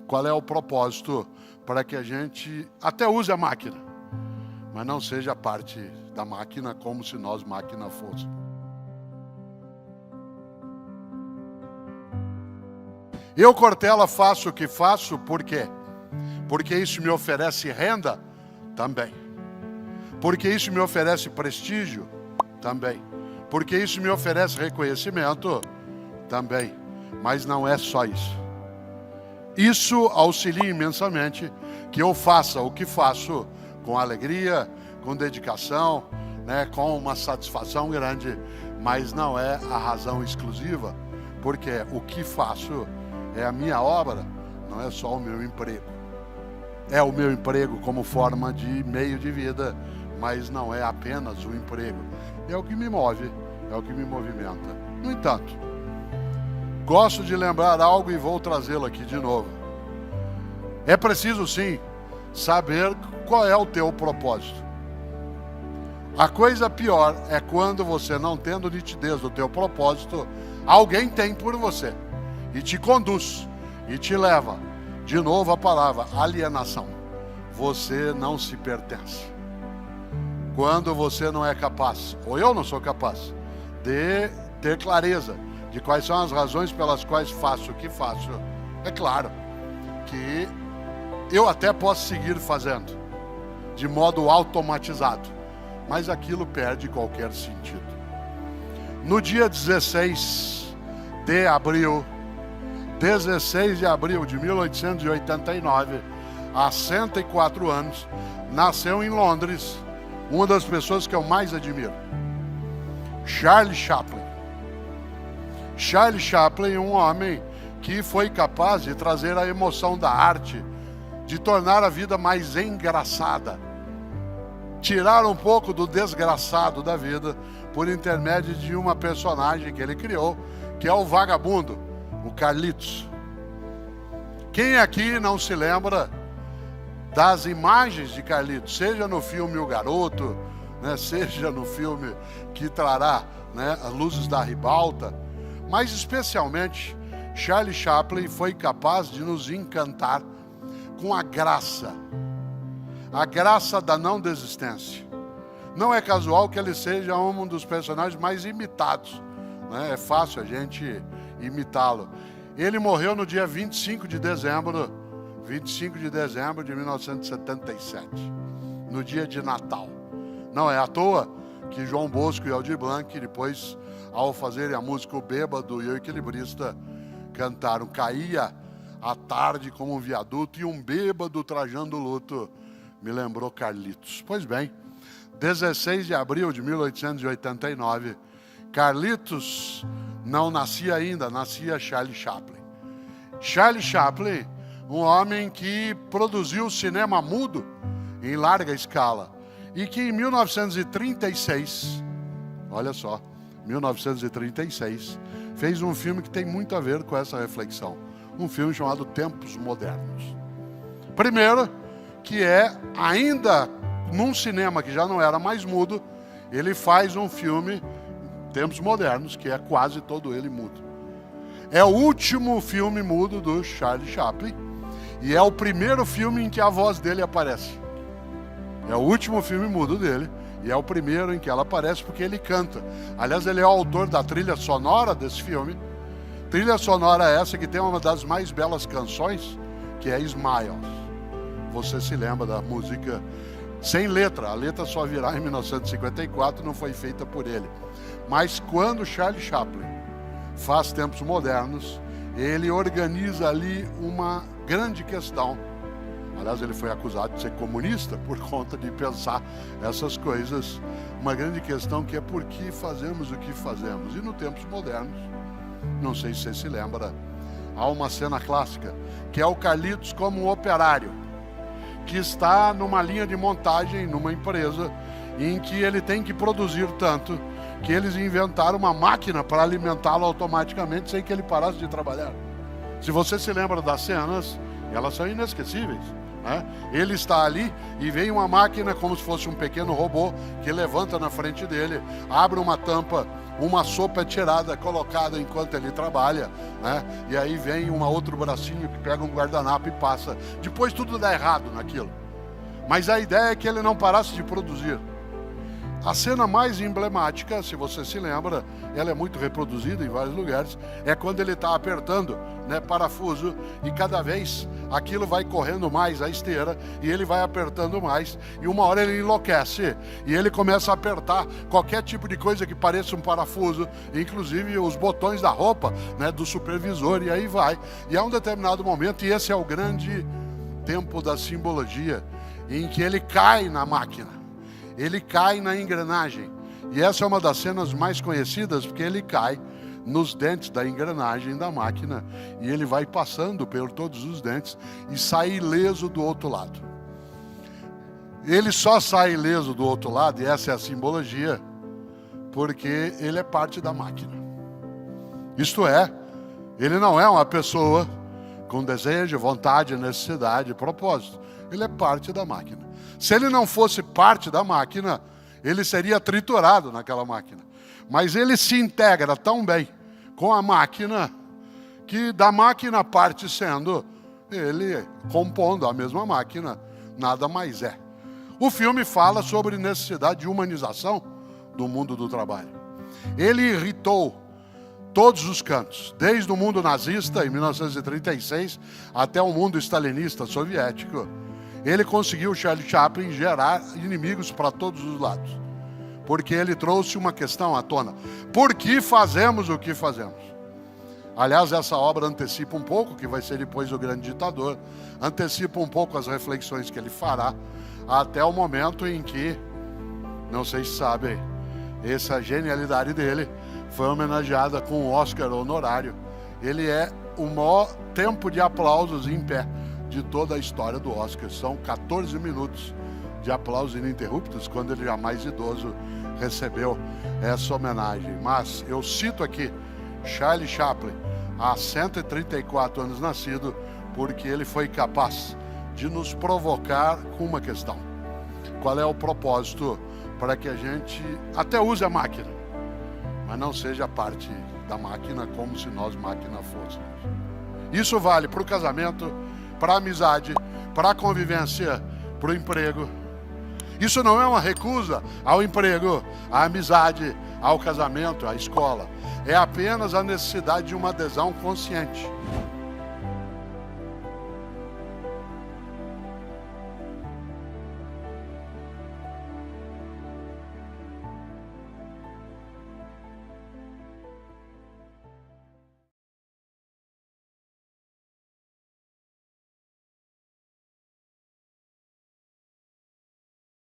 qual é o propósito para que a gente até use a máquina, mas não seja parte da máquina como se nós máquina fôssemos. Eu, Cortella, faço o que faço, por quê? Porque isso me oferece renda? Também. Porque isso me oferece prestígio? Também. Porque isso me oferece reconhecimento? Também. Mas não é só isso. Isso auxilia imensamente que eu faça o que faço com alegria, com dedicação, né, com uma satisfação grande, mas não é a razão exclusiva, porque o que faço é a minha obra, não é só o meu emprego. É o meu emprego como forma de meio de vida, mas não é apenas o emprego. É o que me move, é o que me movimenta. No entanto, gosto de lembrar algo e vou trazê-lo aqui de novo. É preciso, sim, saber qual é o teu propósito. A coisa pior é quando você, não tendo nitidez do teu propósito, alguém tem por você e te conduz e te leva. De novo a palavra alienação. Você não se pertence. Quando você não é capaz, ou eu não sou capaz, de ter clareza de quais são as razões pelas quais faço o que faço, é claro que eu até posso seguir fazendo de modo automatizado, mas aquilo perde qualquer sentido. No dia 16 de abril de 1889, há 104 anos, nasceu em Londres uma das pessoas que eu mais admiro, Charlie Chaplin. Charlie Chaplin, um homem que foi capaz de trazer a emoção da arte, de tornar a vida mais engraçada, tirar um pouco do desgraçado da vida por intermédio de uma personagem que ele criou, que é o vagabundo, o Carlitos. Quem aqui não se lembra das imagens de Carlitos, seja no filme O Garoto, né, seja no filme que trará, né, As Luzes da Ribalta, mas especialmente Charlie Chaplin foi capaz de nos encantar com a graça da não desistência. Não é casual que ele seja um dos personagens mais imitados, né? É fácil a gente imitá-lo. Ele morreu no dia 25 de dezembro de 1977, no dia de Natal. Não é à toa que João Bosco e Aldir Blanc, depois, ao fazerem a música O Bêbado e o Equilibrista, cantaram: caía a tarde como um viaduto e um bêbado trajando luto me lembrou Carlitos. Pois bem, 16 de abril de 1889, Carlitos não nascia ainda, nascia Charlie Chaplin. Charlie Chaplin, um homem que produziu cinema mudo em larga escala e que em 1936, olha só, 1936, fez um filme que tem muito a ver com essa reflexão. Um filme chamado Tempos Modernos. Primeiro, que é, ainda num cinema que já não era mais mudo, ele faz um filme, Tempos Modernos, que é quase todo ele mudo. É o último filme mudo do Charlie Chaplin e é o primeiro filme em que a voz dele aparece. É o último filme mudo dele e é o primeiro em que ela aparece porque ele canta. Aliás, ele é o autor da trilha sonora desse filme. Trilha sonora essa que tem uma das mais belas canções, que é Smiles. Você se lembra da música sem letra, a letra só virá em 1954, não foi feita por ele. Mas quando Charlie Chaplin faz Tempos Modernos, ele organiza ali uma grande questão. Aliás, ele foi acusado de ser comunista por conta de pensar essas coisas. Uma grande questão que é por que fazemos o que fazemos. E no Tempos Modernos, não sei se você se lembra, há uma cena clássica, que é o Carlitos como um operário, que está numa linha de montagem, numa empresa, em que ele tem que produzir tanto, que eles inventaram uma máquina para alimentá-lo automaticamente, sem que ele parasse de trabalhar. Se você se lembra das cenas, elas são inesquecíveis. né? Ele está ali e vem uma máquina como se fosse um pequeno robô que levanta na frente dele, abre uma tampa, uma sopa é tirada, colocada enquanto ele trabalha, né? E aí vem um outro bracinho que pega um guardanapo e passa. Depois tudo dá errado naquilo. Mas a ideia é que ele não parasse de produzir. A cena mais emblemática, se você se lembra, ela é muito reproduzida em vários lugares, é quando ele está apertando, né, parafuso, e cada vez aquilo vai correndo mais a esteira, e ele vai apertando mais, e uma hora ele enlouquece, e ele começa a apertar qualquer tipo de coisa que pareça um parafuso, inclusive os botões da roupa, né, do supervisor, e aí vai. E há um determinado momento, e esse é o grande tempo da simbologia, em que ele cai na máquina. Ele cai na engrenagem. E essa é uma das cenas mais conhecidas, porque ele cai nos dentes da engrenagem da máquina. E ele vai passando por todos os dentes e sai ileso do outro lado. Ele só sai ileso do outro lado, e essa é a simbologia, porque ele é parte da máquina. Isto é, ele não é uma pessoa com desejo, vontade, necessidade, propósito. Ele é parte da máquina. Se ele não fosse parte da máquina, ele seria triturado naquela máquina. Mas ele se integra tão bem com a máquina, que da máquina parte sendo ele compondo a mesma máquina, nada mais é. O filme fala sobre necessidade de humanização do mundo do trabalho. Ele irritou todos os cantos, desde o mundo nazista, em 1936, até o mundo stalinista soviético. Ele conseguiu, Charlie Chaplin, gerar inimigos para todos os lados. Porque ele trouxe uma questão à tona. Por que fazemos o que fazemos? Aliás, essa obra antecipa um pouco, que vai ser depois o Grande Ditador, antecipa um pouco as reflexões que ele fará, até o momento em que, não sei se sabem, essa genialidade dele foi homenageada com um Oscar honorário. Ele é o maior tempo de aplausos em pé de toda a história do Oscar. São 14 minutos de aplausos ininterruptos, quando ele já mais idoso recebeu essa homenagem. Mas eu cito aqui Charlie Chaplin, há 134 anos nascido, porque ele foi capaz de nos provocar com uma questão. Qual é o propósito para que a gente até use a máquina, mas não seja parte da máquina como se nós máquina fôssemos. Isso vale para o casamento, para a amizade, para a convivência, para o emprego. Isso não é uma recusa ao emprego, à amizade, ao casamento, à escola. É apenas a necessidade de uma adesão consciente.